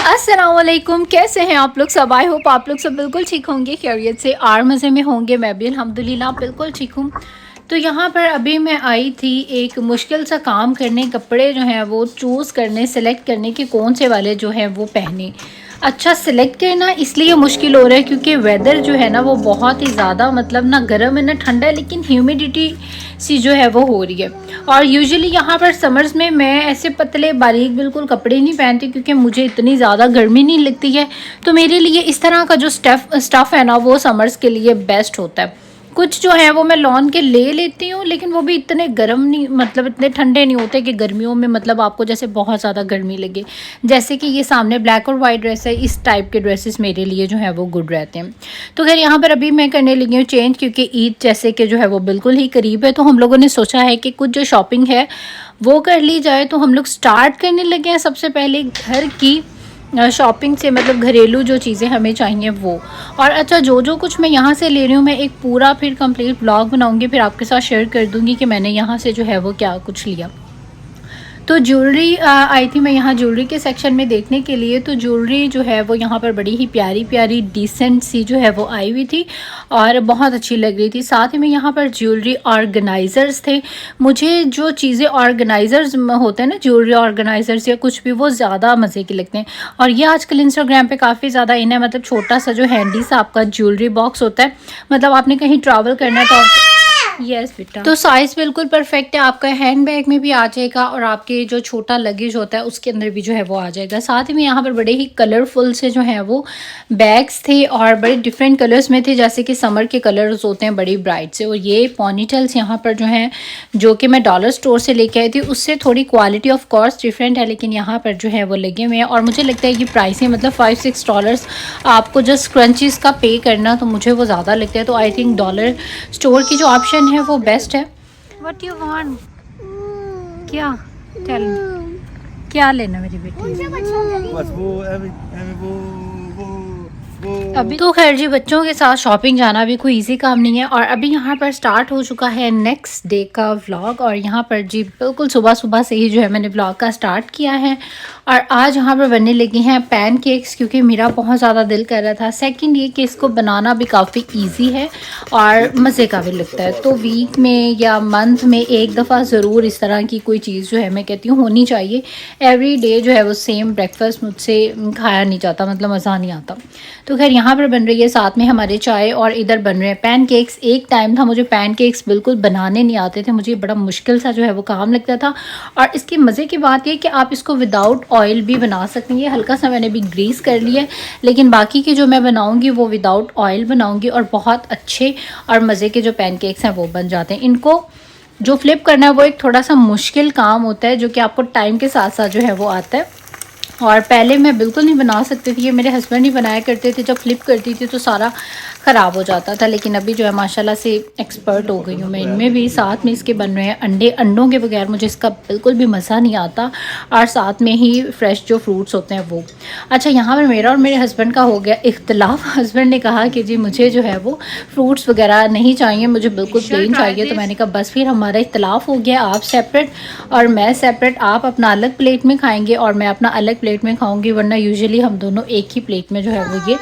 अस्सलामुअलैकुम, कैसे हैं आप लोग सब। आई होप आप लोग सब बिल्कुल ठीक होंगे, खैरियत से और मज़े में होंगे। मैं भी अल्हम्दुलिल्लाह बिल्कुल ठीक हूँ। तो यहाँ पर अभी मैं आई थी एक मुश्किल सा काम करने, कपड़े जो हैं वो चूज़ करने, सेलेक्ट करने कि कौन से वाले जो हैं वो पहने। अच्छा, सेलेक्ट करना इसलिए मुश्किल हो रहा है क्योंकि वेदर जो है ना वो बहुत ही ज़्यादा मतलब ना गर्म है ना ठंडा है, लेकिन ह्यूमिडिटी सी जो है वो हो रही है। और यूजुअली यहाँ पर समर्स में मैं ऐसे पतले बारीक बिल्कुल कपड़े नहीं पहनती क्योंकि मुझे इतनी ज़्यादा गर्मी नहीं लगती है। तो मेरे लिए इस तरह का जो स्टफ़ है ना वो समर्स के लिए बेस्ट होता है। कुछ जो है वो मैं लॉन के ले लेती हूँ, लेकिन वो भी इतने गर्म नहीं, मतलब इतने ठंडे नहीं होते कि गर्मियों में मतलब आपको जैसे बहुत ज़्यादा गर्मी लगे। जैसे कि ये सामने ब्लैक और वाइट ड्रेस है, इस टाइप के ड्रेसेस मेरे लिए जो है वो गुड रहते हैं। तो खैर यहाँ पर अभी मैं करने लगी हूँ चेंज, क्योंकि ईद जैसे कि जो है वो बिल्कुल ही करीब है। तो हम लोगों ने सोचा है कि कुछ जो शॉपिंग है वो कर ली जाए। तो हम लोग स्टार्ट करने लगे हैं सबसे पहले घर की शॉपिंग से, मतलब घरेलू जो चीज़ें हमें चाहिए वो। और अच्छा, जो जो कुछ मैं यहाँ से ले रही हूँ मैं एक पूरा फिर कंप्लीट ब्लॉग बनाऊँगी, फिर आपके साथ शेयर कर दूँगी कि मैंने यहाँ से जो है वो क्या कुछ लिया। तो ज्वेलरी आई थी मैं यहाँ ज्वेलरी के सेक्शन में देखने के लिए। तो ज्वेलरी जो है वो यहाँ पर बड़ी ही प्यारी प्यारी डिसेंट सी जो है वो आई हुई थी और बहुत अच्छी लग रही थी। साथ ही में यहाँ पर ज्वेलरी ऑर्गेनाइज़र्स थे। मुझे जो चीज़ें ऑर्गेनाइज़र्स होते हैं ना, ज्वेलरी ऑर्गेनाइज़र्स या कुछ भी, वो ज़्यादा मज़े के लगते हैं। और ये आजकल इंस्टाग्राम पे काफ़ी ज़्यादा इन है, मतलब छोटा सा जो हैंडी सा आपका ज्वेलरी बॉक्स होता है, मतलब आपने कहीं ट्रैवल करना है तो यस बेटा, तो साइज़ बिल्कुल परफेक्ट है, आपका हैंड बैग में भी आ जाएगा और आपके जो छोटा लगेज होता है उसके अंदर भी जो है वो आ जाएगा। साथ ही में यहाँ पर बड़े ही कलरफुल से जो है वो बैग्स थे और बड़े डिफरेंट कलर्स में थे, जैसे कि समर के कलर्स होते हैं बड़ी ब्राइट से। और ये पोनीटेल्स यहाँ पर जो हैं, जो कि मैं डॉलर स्टोर से लेके आई थी, उससे थोड़ी क्वालिटी ऑफ कोर्स डिफरेंट है, लेकिन यहाँ पर जो है वो लगे हुए हैं। और मुझे लगता है कि प्राइस है मतलब $5-6 आपको जस्ट क्रंचीज़ का पे करना, तो मुझे वो ज़्यादा लगता है। तो आई थिंक डॉलर स्टोर की जो ऑप्शन है वो बेस्ट है। व्हाट यू वांट, क्या टेल मी, क्या लेना मेरी बेटी। बस वो अभी तो खैर जी, बच्चों के साथ शॉपिंग जाना भी कोई इजी काम नहीं है। और अभी यहाँ पर स्टार्ट हो चुका है नेक्स्ट डे का व्लॉग। और यहाँ पर जी बिल्कुल सुबह सुबह से ही जो है मैंने व्लॉग का स्टार्ट किया है। और आज यहाँ पर बनने लगी हैं पैनकेक्स, क्योंकि मेरा बहुत ज़्यादा दिल कर रहा था। सेकंड ये कि इसको बनाना भी काफ़ी इजी है और मज़े का भी लगता है। तो वीक में या मंथ में एक दफ़ा ज़रूर इस तरह की कोई चीज़ जो है मैं कहती हूँ होनी चाहिए। एवरी डे जो है वो सेम ब्रेकफास्ट मुझसे खाया नहीं जाता, मतलब मज़ा नहीं आता। तो खैर यहाँ पर बन रही है साथ में हमारे चाय और इधर बन रहे हैं पैनकेक्स। एक टाइम था मुझे पैनकेक्स बिल्कुल बनाने नहीं आते थे, मुझे बड़ा मुश्किल सा जो है वो काम लगता था। और इसकी मज़े की बात ये कि आप इसको विदाउट ऑयल भी बना सकते हैं। ये हल्का सा मैंने भी ग्रीस कर लिया है, लेकिन बाकी के जो मैं बनाऊँगी वो विदाउट ऑयल बनाऊँगी और बहुत अच्छे और मज़े के जो पैनकेक्स हैं वो बन जाते हैं। इनको जो फ्लिप करना है वो एक थोड़ा सा मुश्किल काम होता है, जो कि आपको टाइम के साथ साथ जो है वो आता है। और पहले मैं बिल्कुल नहीं बना सकती थी, ये मेरे हस्बैंड ही बनाया करते थे। जब फ्लिप करती थी तो सारा ख़राब हो जाता था, लेकिन अभी जो है माशाल्लाह से एक्सपर्ट हो गई हूँ मैं इनमें भी। साथ में इसके बन रहे हैं अंडे, अंडों के बगैर मुझे इसका बिल्कुल भी मज़ा नहीं आता। और साथ में ही फ्रेश जो फ्रूट्स होते हैं वो। अच्छा, यहाँ पर मेरा और मेरे हस्बैंड का हो गया इख्तलाफ। हस्बैंड ने कहा कि जी मुझे जो है वो फ्रूट्स वगैरह नहीं चाहिए, मुझे बिल्कुल प्लेन चाहिए। तो मैंने कहा बस फिर हमारा इख्तलाफ हो गया, आप सेपरेट और मैं सेपरेट। आप अपना अलग प्लेट में खाएँगे और मैं अपना अलग प्लेट में खाऊंगी, वरना यूजुअली हम दोनों एक ही प्लेट में जो है वो ये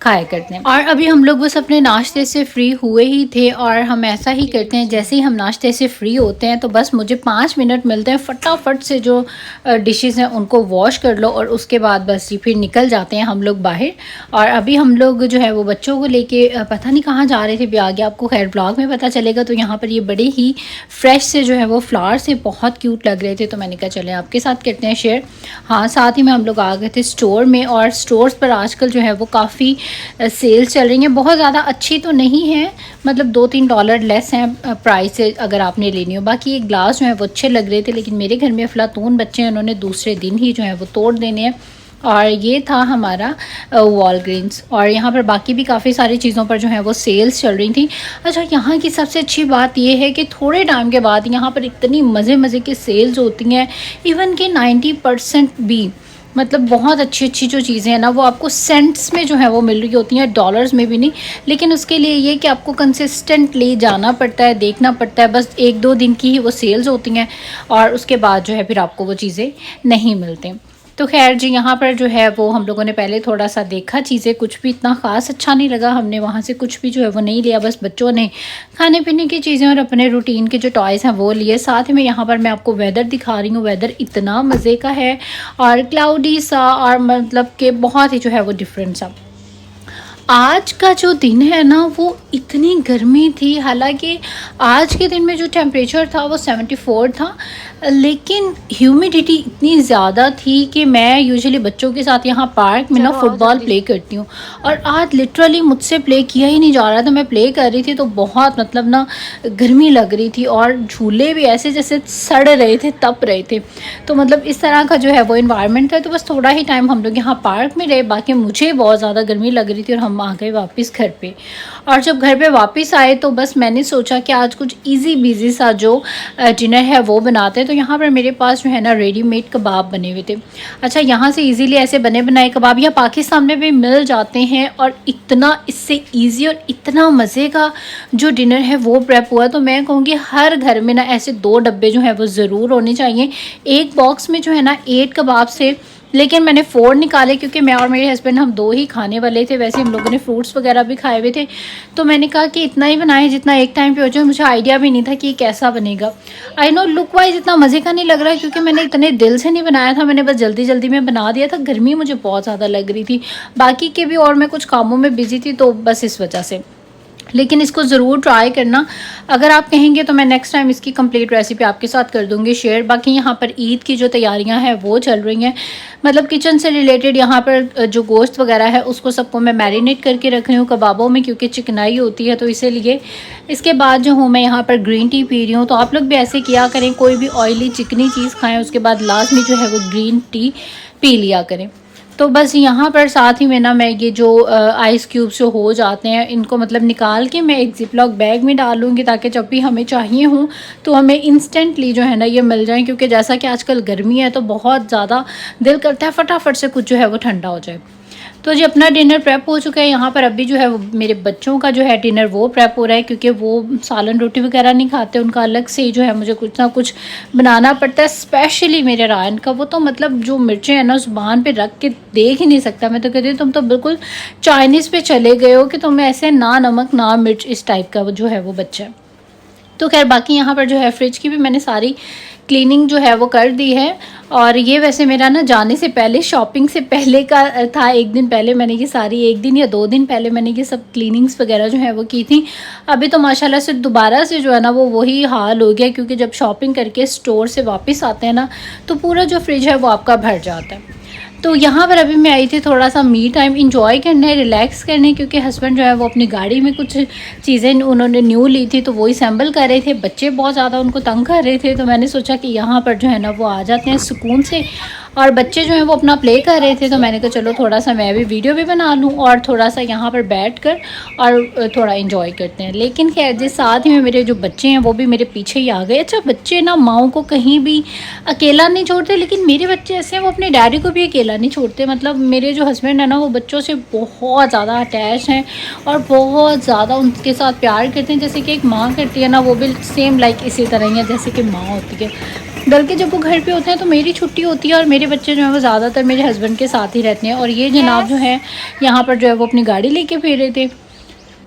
खाया करते हैं। और अभी हम लोग बस अपने नाश्ते से फ्री हुए ही थे। और हम ऐसा ही करते हैं, जैसे ही हम नाश्ते से फ्री होते हैं तो बस मुझे 5 मिनट मिलते हैं, फटाफट से जो डिशेस हैं उनको वॉश कर लो और उसके बाद बस फिर निकल जाते हैं हम लोग बाहर। और अभी हम लोग जो है वो बच्चों को लेके पता नहीं कहाँ जा रहे थे, भी आगे आपको खैर ब्लॉग में पता चलेगा। तो यहाँ पर ये बड़े ही फ्रेश से जो है वो फ्लावर से बहुत क्यूट लग रहे थे, तो मैंने कहा चलें आपके साथ करते हैं शेयर। हाँ, साथ ही में हम लोग आ गए थे स्टोर में। और स्टोर्स पर आजकल जो है वो काफ़ी सेल्स चल रही हैं, बहुत ज़्यादा अच्छी तो नहीं है, मतलब $2-3 लेस हैं प्राइस से अगर आपने लेनी हो। बाकी ये ग्लास जो है वो अच्छे लग रहे थे, लेकिन मेरे घर में अफलातून बच्चे हैं, उन्होंने दूसरे दिन ही जो है वो तोड़ देने हैं। और ये था हमारा वॉलग्रीन्स। और यहाँ पर बाकी भी काफ़ी सारी चीज़ों पर जो है वो सेल्स चल रही थी। अच्छा, यहाँ की सबसे अच्छी बात ये है कि थोड़े टाइम के बाद यहाँ पर इतनी मज़े की सेल्स होती हैं, इवन कि 90% भी, मतलब बहुत अच्छी अच्छी जो चीज़ें हैं ना वो आपको सेंट्स में जो है वो मिल रही होती हैं, डॉलर्स में भी नहीं। लेकिन उसके लिए ये कि आपको कंसिस्टेंटली जाना पड़ता है, देखना पड़ता है। बस 1-2 दिन की ही वो सेल्स होती हैं और उसके बाद जो है फिर आपको वो चीज़ें नहीं मिलती। तो खैर जी यहाँ पर जो है वो हम लोगों ने पहले थोड़ा सा देखा चीज़ें, कुछ भी इतना ख़ास अच्छा नहीं लगा, हमने वहाँ से कुछ भी जो है वो नहीं लिया, बस बच्चों ने खाने पीने की चीज़ें और अपने रूटीन के जो टॉयज़ हैं वो लिए। साथ में यहाँ पर मैं आपको वेदर दिखा रही हूँ, वेदर इतना मज़े का है और क्लाउडी सा, और मतलब कि बहुत ही जो है वो डिफरेंट सा। आज का जो दिन है ना वो इतनी गर्मी थी, हालांकि आज के दिन में जो टेम्परेचर था वो 74 था, लेकिन ह्यूमिडिटी इतनी ज़्यादा थी कि मैं यूजुअली बच्चों के साथ यहाँ पार्क में ना फुटबॉल प्ले करती हूँ, और आज लिटरली मुझसे प्ले किया ही नहीं जा रहा था। मैं प्ले कर रही थी तो बहुत मतलब ना गर्मी लग रही थी, और झूले भी ऐसे जैसे सड़ रहे थे, तप रहे थे। तो मतलब इस तरह का जो है वो इन्वायरमेंट था। तो बस थोड़ा ही टाइम हम लोग यहाँ पार्क में रहे, बाकी मुझे बहुत ज़्यादा गर्मी लग रही थी और हम आ गए वापस घर पे। और जब घर पे वापस आए तो बस मैंने सोचा कि आज कुछ इजी बिजी सा जो डिनर है वो बनाते हैं। तो यहाँ पर मेरे पास जो है ना रेडीमेड कबाब बने हुए थे। अच्छा, यहाँ से इजीली ऐसे बने बनाए कबाब या पाकिस्तान में भी मिल जाते हैं, और इतना इससे इजी और इतना मज़े का जो डिनर है वो प्रेप हुआ। तो मैं कहूँगी हर घर में ना ऐसे 2 डब्बे जो है वो ज़रूर होने चाहिए। एक बॉक्स में जो है ना 8 कबाब से, लेकिन मैंने 4 निकाले क्योंकि मैं और मेरे हस्बैंड हम 2 ही खाने वाले थे। वैसे हम लोगों ने फ्रूट्स वगैरह भी खाए हुए थे, तो मैंने कहा कि इतना ही बनाए जितना एक टाइम पे हो जाए। मुझे आइडिया भी नहीं था कि कैसा बनेगा। आई नो लुक वाइज इतना मज़े का नहीं लग रहा है क्योंकि मैंने इतने दिल से नहीं बनाया था, मैंने बस जल्दी जल्दी में बना दिया था। गर्मी मुझे बहुत ज़्यादा लग रही थी, बाकी के भी और मैं कुछ कामों में बिजी थी, तो बस इस वजह से। लेकिन इसको ज़रूर ट्राई करना, अगर आप कहेंगे तो मैं नेक्स्ट टाइम इसकी कंप्लीट रेसिपी आपके साथ कर दूंगी शेयर। बाकी यहाँ पर ईद की जो तैयारियां हैं वो चल रही हैं, मतलब किचन से रिलेटेड यहाँ पर जो गोश्त वगैरह है उसको सबको मैं मैरिनेट करके रख रही हूँ कबाबों में, क्योंकि चिकनाई होती है तो इसीलिए। इसके बाद जो हूँ मैं यहाँ पर ग्रीन टी पी रही हूँ। तो आप लोग भी ऐसे किया करें, कोई भी ऑयली चिकनी चीज़ खाएँ उसके बाद लास्ट में जो है वो ग्रीन टी पी लिया करें। तो बस यहाँ पर साथ ही में ना मैं ये जो आइस क्यूब्स जो हो जाते हैं इनको मतलब निकाल के मैं एक जिपलॉक बैग में डालूँगी, ताकि जब भी हमें चाहिए हो तो हमें इंस्टेंटली जो है ना ये मिल जाए। क्योंकि जैसा कि आजकल गर्मी है तो बहुत ज़्यादा दिल करता है फटाफट से कुछ जो है वो ठंडा हो जाए। तो जी अपना डिनर प्रेप हो चुका है। यहाँ पर अभी जो है वो मेरे बच्चों का जो है डिनर वो प्रेप हो रहा है, क्योंकि वो सालन रोटी वगैरह नहीं खाते, उनका अलग से ही जो है मुझे कुछ ना कुछ बनाना पड़ता है। स्पेशली मेरे रायन का, वो तो मतलब जो मिर्चें हैं ना ज़ुबान पे रख के देख ही नहीं सकता। मैं तो कहती हूँ तुम तो बिल्कुल चाइनीज़ पे चले गए हो कि तुम्हें ऐसे ना नमक ना मिर्च इस टाइप का वो जो है वो बच्चा है। तो खैर बाकी यहाँ पर जो है फ्रिज की भी मैंने सारी क्लीनिंग जो है वो कर दी है। और ये वैसे मेरा ना जाने से पहले, शॉपिंग से पहले का था। एक दिन पहले मैंने ये सारी, 1 दिन या 2 दिन पहले मैंने ये सब क्लीनिंग्स वगैरह जो है वो की थी। अभी तो माशाल्लाह से दोबारा से जो है ना वो वही हाल हो गया, क्योंकि जब शॉपिंग करके स्टोर से वापस आते हैं ना तो पूरा जो फ्रिज है वो आपका भर जाता है। तो यहाँ पर अभी मैं आई थी थोड़ा सा मी टाइम इंजॉय करने, रिलैक्स करने, क्योंकि हस्बैंड जो है वो अपनी गाड़ी में कुछ चीज़ें उन्होंने न्यू ली थी तो वो असेंबल कर रहे थे। बच्चे बहुत ज़्यादा उनको तंग कर रहे थे, तो मैंने सोचा कि यहाँ पर जो है ना वो आ जाते हैं सुकून से। और बच्चे जो हैं वो अपना प्ले कर रहे थे, तो मैंने कहा चलो थोड़ा सा मैं भी वीडियो भी बना लूँ और थोड़ा सा यहाँ पर बैठ कर और थोड़ा इन्जॉय करते हैं। लेकिन खैर जिस साथ ही में मेरे जो बच्चे हैं वो भी मेरे पीछे ही आ गए। अच्छा, बच्चे ना माओ को कहीं भी अकेला नहीं छोड़ते, लेकिन मेरे बच्चे ऐसे हैं वो अपने डैडी को भी अकेला नहीं छोड़ते। मतलब मेरे जो हस्बैंड है ना वो बच्चों से बहुत ज़्यादा अटैच हैं और बहुत ज़्यादा उनके साथ प्यार करते हैं, जैसे कि एक माँ करती है ना, वो भी सेम लाइक इसी तरह ही है जैसे कि माँ होती है। बल्कि जब वो घर पे होते हैं तो मेरी छुट्टी होती है और मेरे बच्चे जो हैं वो ज़्यादातर मेरे हस्बैंड के साथ ही रहते हैं। और ये जनाब जो है यहाँ पर जो है वो अपनी गाड़ी लेके फिर रहे थे।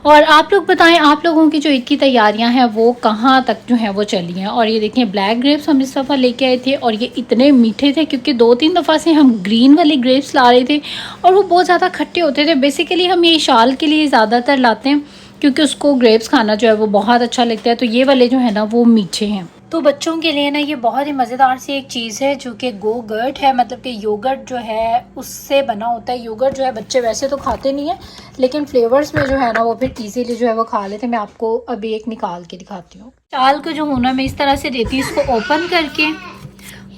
और आप लोग बताएं, आप लोगों की जो ईद की तैयारियां हैं वो कहाँ तक जो हैं वो चली हैं। और ये देखें ब्लैक ग्रेप्स हम इस दफ़ा लेके आए थे और ये इतने मीठे थे, क्योंकि 2-3 दफ़ा से हम ग्रीन वाले ग्रेप्स ला रहे थे और वो बहुत ज़्यादा खट्टे होते थे। बेसिकली हम ये शाल के लिए ज़्यादातर लाते हैं, क्योंकि उसको ग्रेप्स खाना जो है वो बहुत अच्छा लगता है। तो ये वाले जो है ना वो मीठे हैं। तो बच्चों के लिए ना ये बहुत ही मज़ेदार सी एक चीज़ है जो कि गोगर्ट है, मतलब कि योगर्ट जो है उससे बना होता है। योगर्ट जो है बच्चे वैसे तो खाते नहीं है, लेकिन फ्लेवर्स में जो है ना वो फिर इजीली जो है वो खा लेते हैं। मैं आपको अभी एक निकाल के दिखाती हूँ। चाल को जो होना मैं इस तरह से देती हूँ, इसको ओपन करके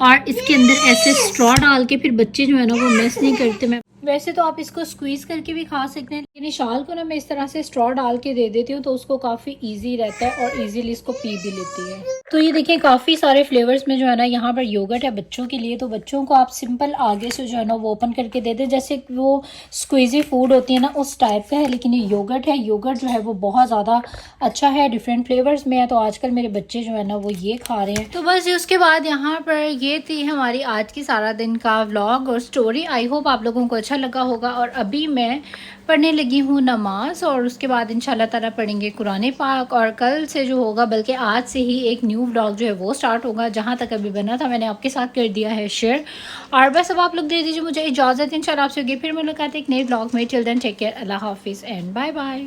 और इसके अंदर ऐसे स्ट्रॉ डाल के, फिर बच्चे जो है ना वो मिस नहीं करते। मैं वैसे तो आप इसको स्क्वीज़ करके भी खा सकते हैं, लेकिन शाल को ना मैं इस तरह से स्ट्रॉ डाल के दे देती हूँ तो उसको काफ़ी इजी रहता है और इजीली इसको पी भी लेती है। तो ये देखिए काफ़ी सारे फ्लेवर्स में जो है ना यहाँ पर योगर्ट है बच्चों के लिए। तो बच्चों को आप सिंपल आगे से जो है ना वो ओपन करके दे दें, जैसे वो स्क्वीज़ी फूड होती है ना उस टाइप का है, लेकिन ये योगर्ट है। योगर्ट जो है वो बहुत ज़्यादा अच्छा है, डिफरेंट फ्लेवर्स में है। तो आजकल मेरे बच्चे जो है ना वो ये खा रहे हैं। तो बस उसके बाद यहाँ पर ये थी हमारी आज की सारा दिन का व्लॉग और स्टोरी। आई होप आप लोगों को अच्छा लगा होगा। और अभी मैं पढ़ने लगी हूँ नमाज, और उसके बाद इंशाल्लाह ताला पढ़ेंगे कुरान पाक। और कल से जो होगा, बल्कि आज से ही एक न्यू व्लॉग जो है वो स्टार्ट होगा। जहाँ तक अभी बना था मैंने आपके साथ कर दिया है शेयर। और बस अब आप लोग दे दीजिए मुझे इजाज़त। इंशाल्लाह आपसे होगी फिर मुलाकात एक नए व्लॉग में। टिल देन टेक केयर, अल्लाह हाफिज़ एंड बाय बाय।